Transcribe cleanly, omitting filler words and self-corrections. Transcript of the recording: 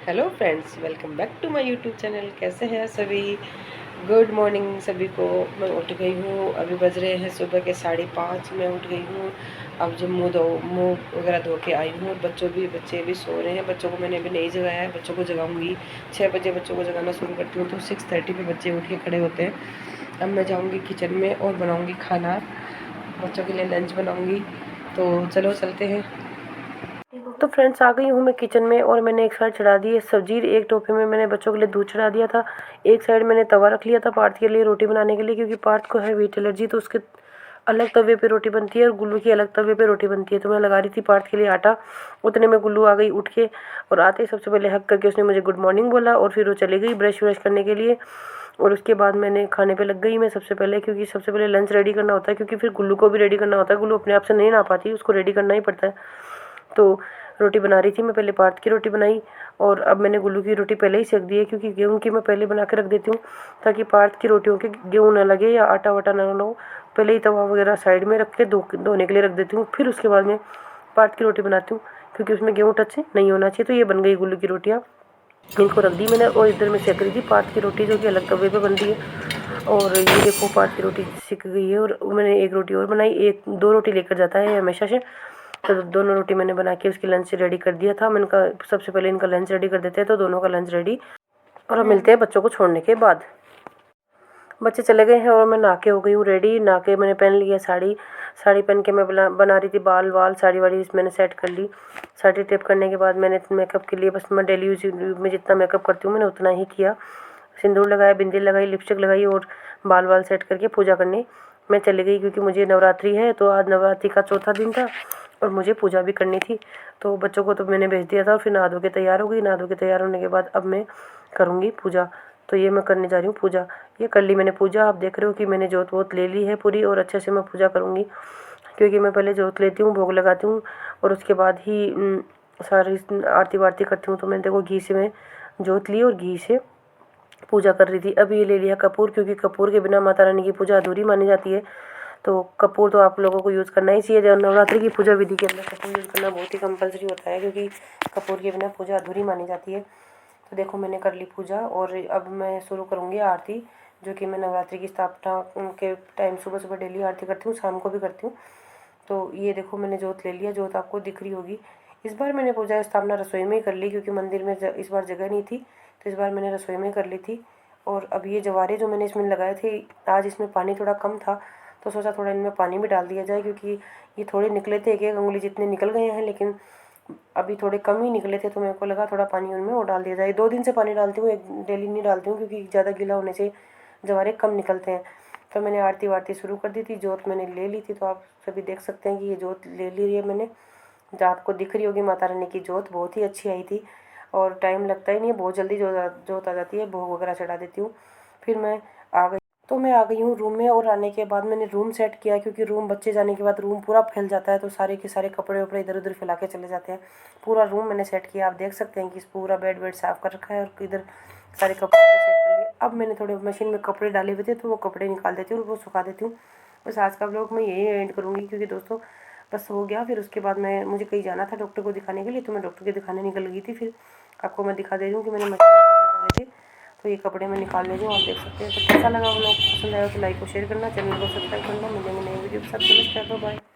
Hello friends, welcome back to my YouTube channel. कैसे हैं सभी? गुड मॉर्निंग सभी को। मैं उठ गई हूँ, अभी बज रहे हैं सुबह के 5:30। मैं उठ गई हूँ। अब जो मुँह वगैरह धो के आई हूँ। बच्चे भी सो रहे हैं। बच्चों को मैंने अभी नहीं जगाया है। बच्चों को जगाऊंगी 6 बजे। बच्चों को जगाना शुरू करती हूँ तो 6:30 पे बच्चे उठ के खड़े होते हैं। अब मैं जाऊँगी किचन में और बनाऊँगी खाना, बच्चों के लिए लंच बनाऊँगी। तो चलो चलते हैं। तो फ्रेंड्स, आ गई हूँ मैं किचन में और मैंने एक साइड चढ़ा दी है सब्जी। एक टोपे में मैंने बच्चों के लिए दूध चढ़ा दिया था। एक साइड मैंने तवा रख लिया था पार्थ के लिए रोटी बनाने के लिए, क्योंकि पार्थ को है व्हीट एलर्जी, तो उसके अलग तवे पे रोटी बनती है और गुल्लू की अलग तवे पे रोटी बनती है। तो मैं लगा रही थी पार्थ के लिए आटा। उतने में गुल्लू आ गई उठ के, और आते ही सबसे पहले हक करके उसने मुझे गुड मॉर्निंग बोला और फिर वो चली गई ब्रश व्रश करने के लिए। और उसके बाद मैंने खाने पे लग गई मैं सबसे पहले, क्योंकि सबसे पहले लंच रेडी करना होता है, क्योंकि फिर गुल्लू को भी रेडी करना होता है। गुल्लू अपने आप से नहीं नहा पाती, उसको रेडी करना ही पड़ता है। तो रोटी बना रही थी मैं, पहले पार्थ की रोटी बनाई और अब मैंने गुल्लू की रोटी पहले ही सेक दी है, क्योंकि गेहूं की मैं पहले बना के रख देती हूँ ताकि पार्थ की रोटियों के गेहूं ना लगे या आटा वाटा ना हो। पहले ही तवा वगैरह साइड में रख के धोने के लिए रख देती हूँ, फिर उसके बाद में पार्थ की रोटी बनाती हूँ, क्योंकि उसमें गेहूँ टच नहीं होना चाहिए। तो ये बन गई गुल्लू की रोटियाँ, इनको रख दी मैंने। और इधर मैं सेक रही थी पार्थ की रोटी, जो कि अलग तवे पे बन रही है। और ये देखो पार्थ की रोटी सिक गई है। और मैंने एक रोटी और बनाई, एक दो रोटी लेकर जाता है हमेशा से। तो दोनों रोटी मैंने बना के उसकी लंच रेडी कर दिया था। मैंने कहा सबसे पहले इनका लंच रेडी कर देते हैं, तो दोनों का लंच रेडी। और अब मिलते हैं बच्चों को छोड़ने के बाद। बच्चे चले गए हैं और मैं नहा के हो गई हूँ रेडी। नहा के मैंने पहन लिया साड़ी। साड़ी पहन के मैं बना रही थी बाल वाल। साड़ी वाड़ी मैंने सेट कर ली। साड़ी टिप करने के बाद मैंने मेकअप के लिए, बस मैं डेली यूज में जितना मेकअप करती हूँ मैंने उतना ही किया। सिंदूर लगाया, बिंदी लगाई, लिपस्टिक लगाई और बाल वाल सेट करके पूजा करने मैं चली गई, क्योंकि मुझे नवरात्रि है। तो आज नवरात्रि का चौथा दिन था और मुझे पूजा भी करनी थी। तो बच्चों को तो मैंने भेज दिया था और फिर नहा धो के तैयार हो गई। नहा धो के तैयार होने के बाद अब मैं करूँगी पूजा। तो ये मैं करने जा रही हूँ पूजा। ये कर ली मैंने पूजा। आप देख रहे हो कि मैंने जोत वोत ले ली है पूरी, और अच्छे से मैं पूजा करूँगी, क्योंकि मैं पहले जोत लेती हूँ, भोग लगाती हूँ और उसके बाद ही सारी आरती वारती करती हूँ। तो मैंने देखो घी से मैं जोत ली और घी से पूजा कर रही थी। अभी ये ले लिया कपूर, क्योंकि कपूर के बिना माता रानी की पूजा अधूरी मानी जाती है। तो कपूर तो आप लोगों को यूज़ करना ही चाहिए। जब नवरात्रि की पूजा विधि के अंदर कपूर यूज़ करना बहुत ही कंपलसरी होता है, क्योंकि कपूर के बिना पूजा अधूरी मानी जाती है। तो देखो मैंने कर ली पूजा और अब मैं शुरू करूँगी आरती, जो कि मैं नवरात्रि की स्थापना के टाइम सुबह सुबह डेली आरती करती हूँ, शाम को भी करती हूँ। तो ये देखो मैंने जोत ले लिया, जोत आपको दिख रही होगी। इस बार मैंने पूजा स्थापना रसोई में ही कर ली, क्योंकि मंदिर में इस बार जगह नहीं थी, तो इस बार मैंने रसोई में कर ली थी। और अब ये जवारे जो मैंने इसमें लगाए थे, आज इसमें पानी थोड़ा कम था, तो सोचा थोड़ा इनमें पानी भी डाल दिया जाए, क्योंकि ये थोड़े निकले थे, एक एक उंगली जितने निकल गए हैं, लेकिन अभी थोड़े कम ही निकले थे। तो मेरे को लगा थोड़ा पानी उनमें और डाल दिया जाए। 2 दिन से पानी डालती हूँ, एक डेली नहीं डालती हूँ, क्योंकि ज़्यादा गीला होने से जवारे कम निकलते हैं। तो मैंने आरती वारती शुरू कर दी थी। जोत मैंने ले ली थी, तो आप सभी देख सकते हैं कि ये जोत ले ली है मैंने, जो आपको दिख रही होगी। माता रानी की जोत बहुत ही अच्छी आई थी और टाइम लगता ही नहीं है, बहुत जल्दी जोत आ जाती है। भोग वगैरह चढ़ा देती हूँ, फिर मैं आ गई। तो मैं आ गई हूँ रूम में, और आने के बाद मैंने रूम सेट किया, क्योंकि रूम बच्चे जाने के बाद रूम पूरा फैल जाता है, तो सारे के सारे कपड़े वपड़े इधर उधर फैला के चले जाते हैं। पूरा रूम मैंने सेट किया। आप देख सकते हैं कि पूरा बेड वेड साफ़ कर रखा है और इधर सारे कपड़े सेट कर लिए। अब मैंने थोड़े मशीन में कपड़े डाले हुए थे, तो वो कपड़े निकाल देती हूँ और वो सुखा देती हूँ। बस आज का व्लॉग मैं यही एंड करूँगी, क्योंकि दोस्तों बस हो गया। फिर उसके बाद मुझे कहीं जाना था डॉक्टर को दिखाने के लिए, तो मैं डॉक्टर के दिखाने निकल गई थी। फिर आपको मैं दिखा दे रही हूँ कि मैंने मशीन में कपड़े डाले थे, तो ये कपड़े मैं निकाल ले रही हूँ। आप देख सकते हैं। तो कैसा लगा व्लॉग? पसंद आया तो लाइक और शेयर करना, चैनल को सब्सक्राइब करना। मिलेंगे नई वीडियो के साथ। नमस्कार, बाय।